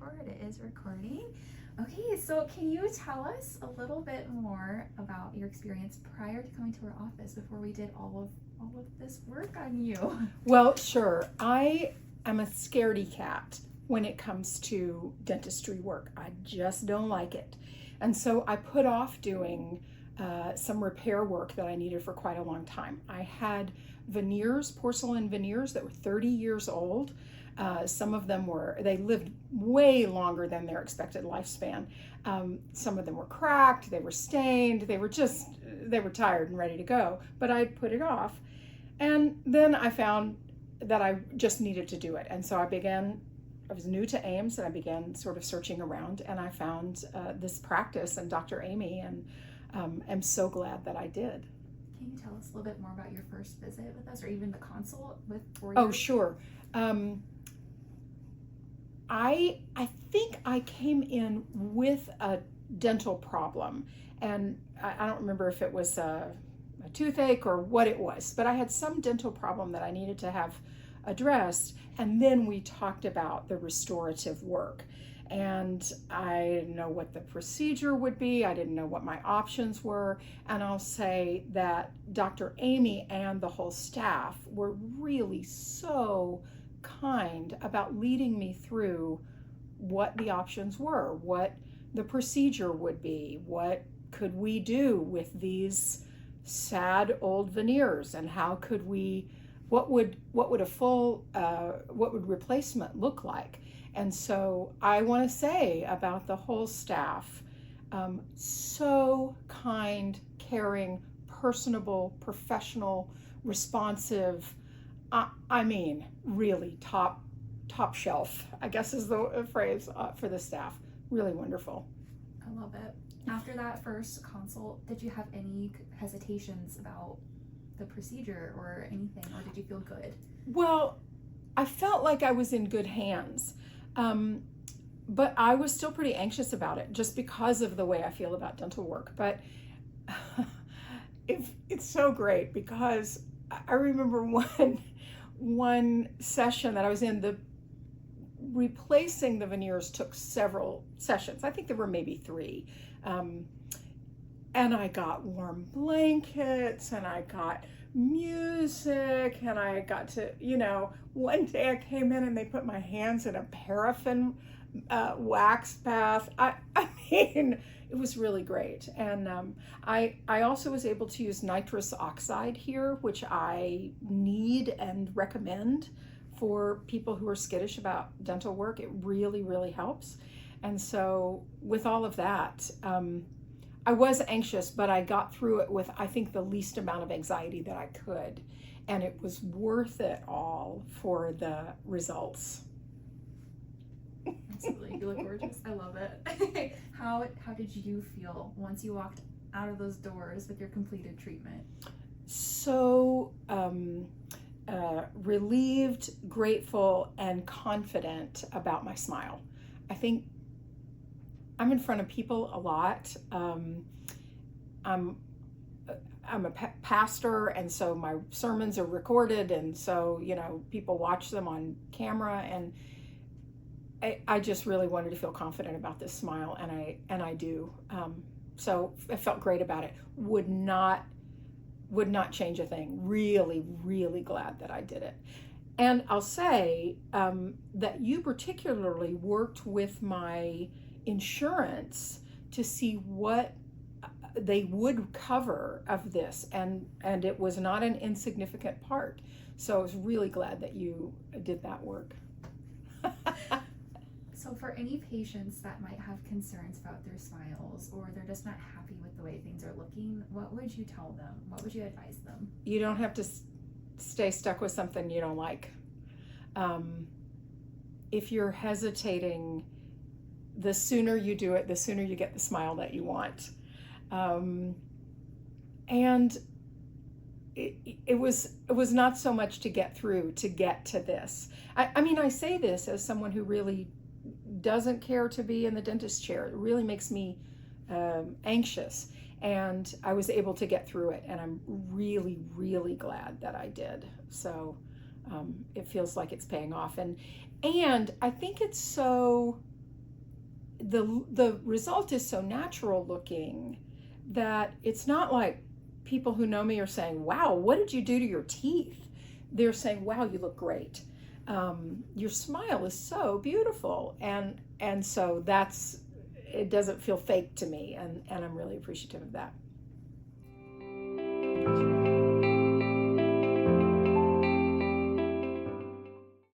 record. It is recording. Okay, so can you tell us a little bit more about your experience prior to coming to our office before we did all of this work on you? Well, sure. I am a scaredy cat when it comes to dentistry work. I just don't like it. And so I put off doing some repair work that I needed for quite a long time. I had veneers, porcelain veneers that were 30 years old. Some of them they lived way longer than their expected lifespan. Some of them were cracked, they were stained, they were tired and ready to go, but I put it off. And then I found that I just needed to do it. And so I was new to Ames, and I began sort of searching around, and I found this practice and Dr. Amy, and am so glad that I did. Can you tell us a little bit more about your first visit with us, or even the consult with? Oh, sure. I think I came in with a dental problem, and I don't remember if it was a toothache or what it was, but I had some dental problem that I needed to have addressed, and then we talked about the restorative work. And I didn't know what the procedure would be. I didn't know what my options were. And I'll say that Dr. Amy and the whole staff were really so kind about leading me through what the options were, what the procedure would be, what could we do with these sad old veneers, and how could we, what would replacement look like. And so I want to say about the whole staff, so kind, caring, personable, professional, responsive. I mean, really top shelf, I guess is the phrase for the staff. Really wonderful. I love it. After that first consult, did you have any hesitations about the procedure or anything, or did you feel good? Well, I felt like I was in good hands, but I was still pretty anxious about it just because of the way I feel about dental work. But it's so great because I remember one session that I was in, replacing the veneers took several sessions. I think there were maybe 3. And I got warm blankets, and I got music, and I got to, one day I came in and they put my hands in a paraffin wax bath. I mean, it was really great. And I also was able to use nitrous oxide here, which I need and recommend for people who are skittish about dental work. It really, really helps. And so with all of that, I was anxious, but I got through it with, I think, the least amount of anxiety that I could. And it was worth it all for the results. Absolutely. You look gorgeous. I love it. How did you feel once you walked out of those doors with your completed treatment? So relieved, grateful, and confident about my smile. I think I'm in front of people a lot. I'm a pastor, and so my sermons are recorded, and so people watch them on camera, and I just really wanted to feel confident about this smile, and I do. So I felt great about it. Would not change a thing. Really, really glad that I did it. And I'll say that you particularly worked with my insurance to see what they would cover of this, and it was not an insignificant part. So I was really glad that you did that work. So for any patients that might have concerns about their smiles, or they're just not happy with the way things are looking, what would you tell them? What would you advise them? You don't have to stay stuck with something you don't like. If you're hesitating, the sooner you do it, the sooner you get the smile that you want. And it was not so much to get through, to get to this. I mean, I say this as someone who really doesn't care to be in the dentist chair. It really makes me anxious. And I was able to get through it, and I'm really, really glad that I did. So it feels like it's paying off. And I think it's so the result is so natural looking that it's not like people who know me are saying, wow, what did you do to your teeth? They're saying, wow, you look great. Your smile is so beautiful. And so it doesn't feel fake to me. And I'm really appreciative of that.